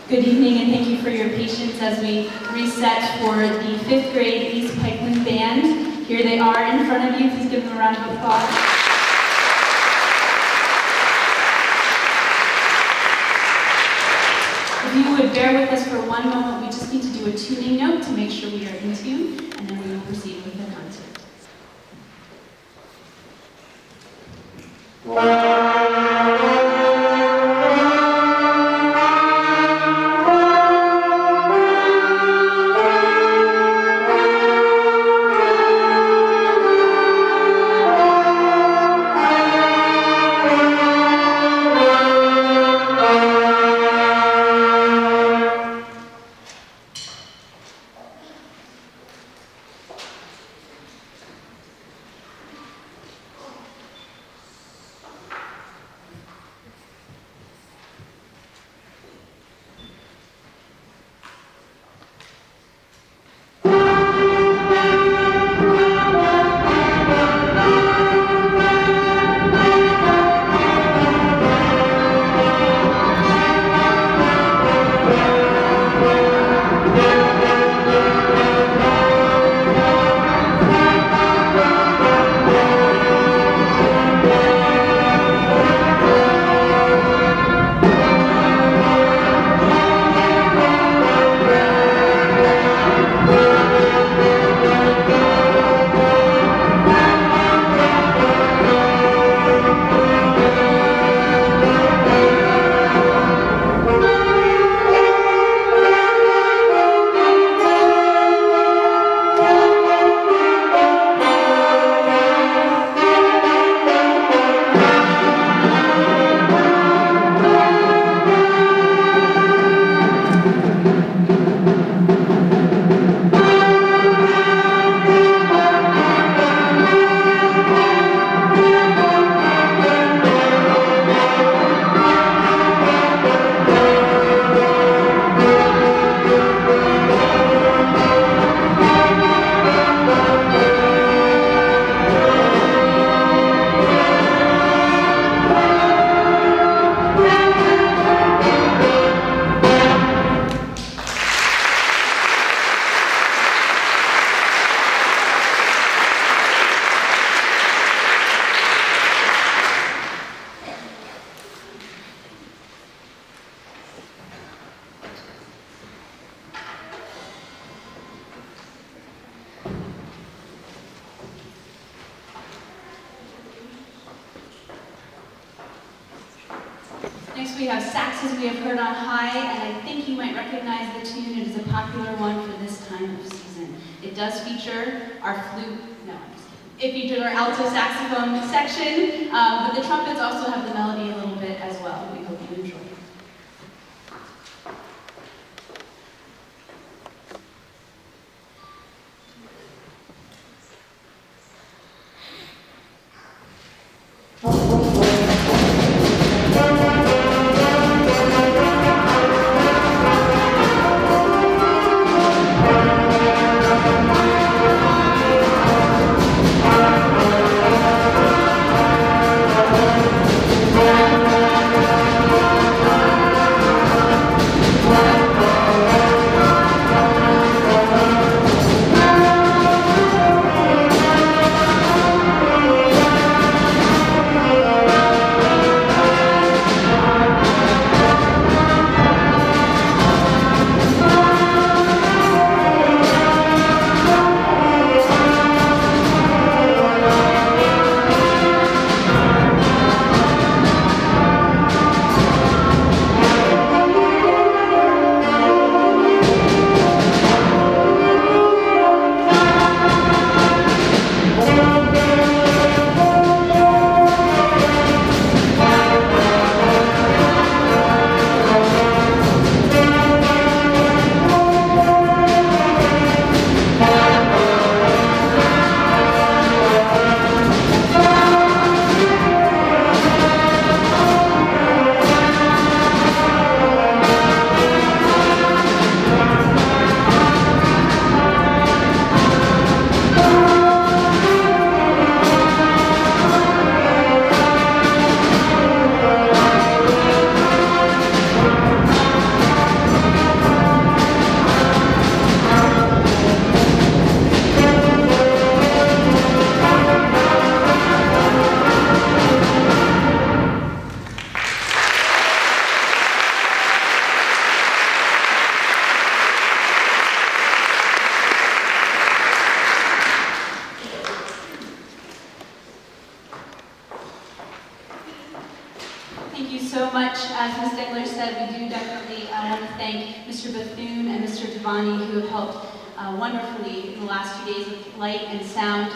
Good evening, and thank you for your patience as we reset for the 5th grade East Pikeland Band. Here they are in front of you. Please give them a round of applause. If you would bear with us for one moment, we just need to do a tuning note to make sure we are in tune, and then we will proceed with the concert. Next we have Saxes We Have Heard on High, and I think you might recognize the tune. It is a popular one for this time of season. It does feature our flute, no, I'm just kidding. It features our alto saxophone section, but the trumpets also have the melody a little bit as well. We hope you enjoy it. Thank you so much. As Ms. Degler said, we do definitely want to thank Mr. Bethune and Mr. Devani, who have helped wonderfully in the last 2 days with light and sound.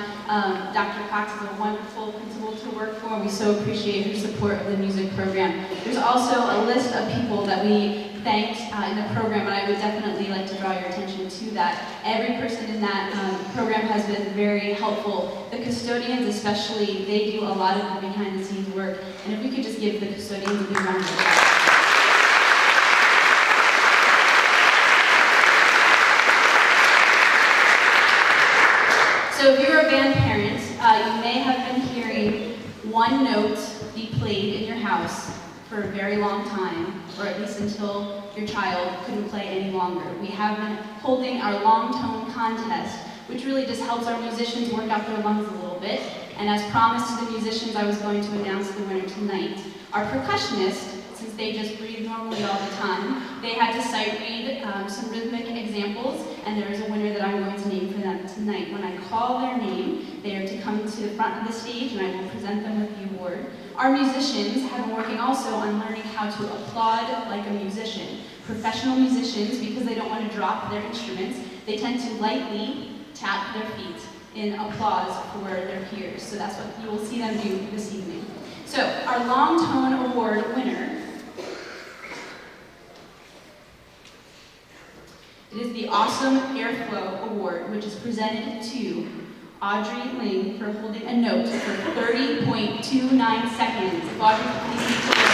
Dr. Cox is a wonderful principal to work for, and we so appreciate her support of the music program. There's also a list of people that we thanked in the program, and I would definitely like to draw your attention to that. Every person in that program has been very helpful. The custodians especially, they do a lot of the behind the scenes work, and if we could just give the custodians a big round of applause. So if you're a band parent, you may have been hearing one note be played in your house for a very long time, or at least until your child couldn't play any longer. We have been holding our long tone contest, which really just helps our musicians work out their lungs a little bit. And as promised to the musicians, I was going to announce the winner tonight. Our percussionist, since they just breathe normally all the time, they had to sight read some rhythmic examples, and there is a winner that I'm going to name for them tonight. When I call their name, they are to come to the front of the stage, and I will present them with the award. Our musicians have been working also on learning how to applaud like a musician. Professional musicians, because they don't want to drop their instruments, they tend to lightly tap their feet in applause for their peers. So that's what you will see them do this evening. So our long tone award winner, it is the Awesome Airflow Award, which is presented to Audrey Ling for holding a note for 30.29 seconds. If Audrey, please take the floor.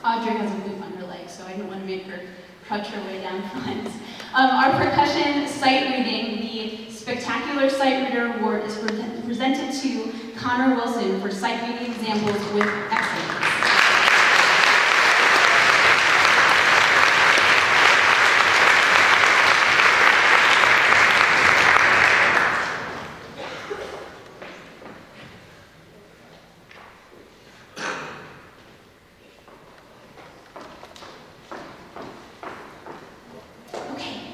Audrey has a boot on her leg, so I didn't want to make her crutch her way down front. Our percussion sight reading, the Spectacular Sight Reader Award, is presented to Connor Wilson for sight reading examples with excellence.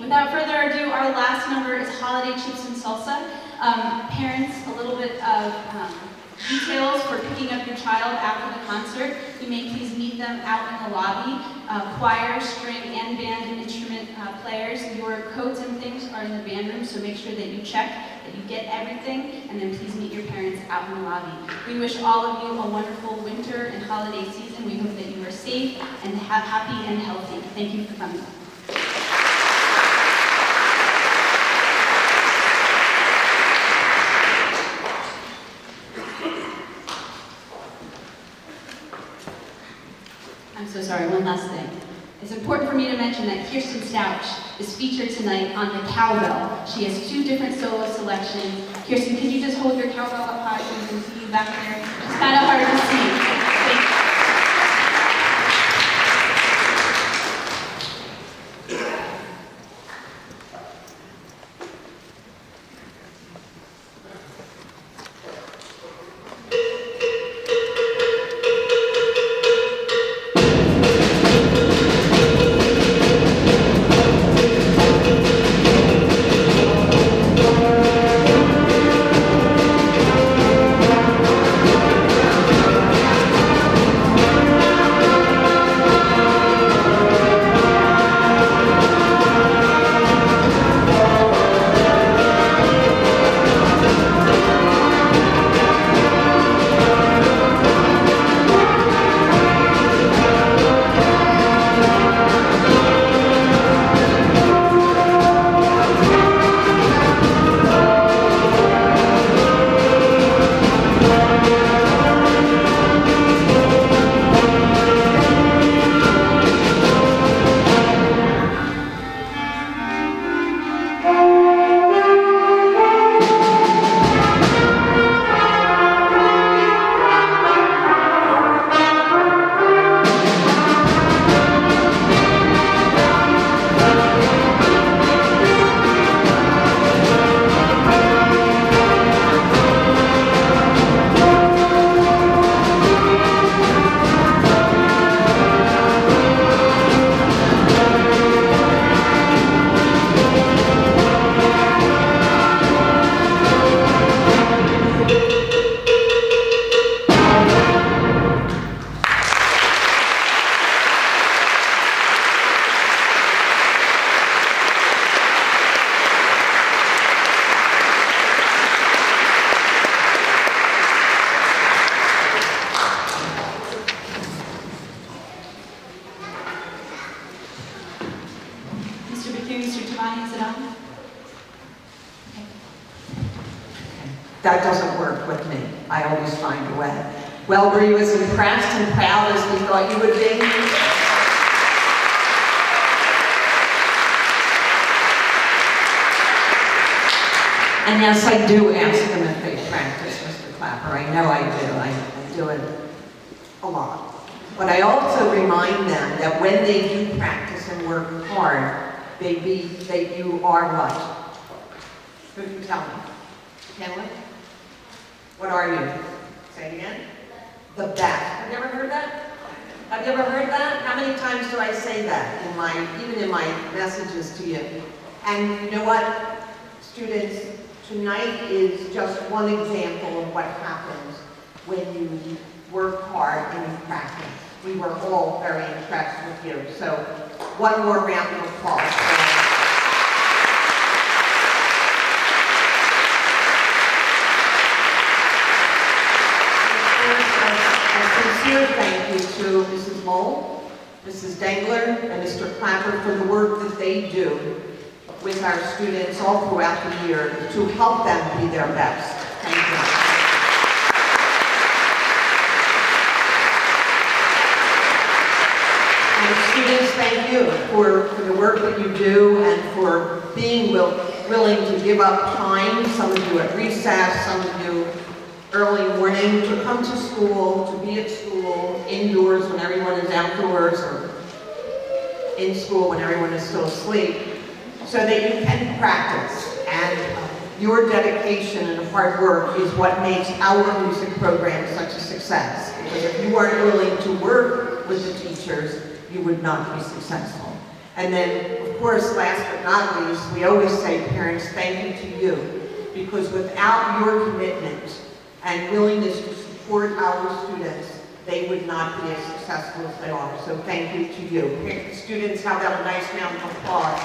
Without further ado, our last number is Holiday Chips and Salsa. Parents, a little bit of details for picking up your child after the concert. You may please meet them out in the lobby. Choir, string, and band and instrument players, your coats and things are in the band room, so make sure that you check that you get everything, and then please meet your parents out in the lobby. We wish all of you a wonderful winter and holiday season. We hope that you are safe and happy and healthy. Thank you for coming. I'm so sorry, one last thing. It's important for me to mention that Kirsten Stouch is featured tonight on the cowbell. She has 2 different solo selections. Kirsten, can you just hold your cowbell up high so we can see you back there? It's kind of hard to see. Thank you. That doesn't work with me. I always find a way. Well, were you as impressed and proud as we thought you would be? And yes, I do ask them if they practice, Mr. Clapper. I know I do. I do it a lot. But I also remind them that when they do practice and work hard, you are what? Who can tell me? Pikeland? What are you? Say it again. The best. Have you ever heard that? Have you ever heard that? How many times do I say that even in my messages to you? And you know what, students? Tonight is just one example of what happens when you work hard and you practice. We were all very impressed with you. So one more round of applause. A sincere thank you to Mrs. Mole, Mrs. Dengler, and Mr. Clapper for the work that they do with our students all throughout the year to help them be their best. Thank you. And students, thank you for the work that you do and for being willing to give up time, some of you at recess, some of you early morning, to come to school, to be at school, indoors when everyone is outdoors, or in school when everyone is still asleep, so that you can practice. And your dedication and hard work is what makes our music program such a success. Because if you weren't willing to work with the teachers, you would not be successful. And then, of course, last but not least, we always say, parents, thank you to you. Because without your commitment and willingness to support our students, they would not be as successful as they are. So thank you to you. Students, how about a nice round of applause?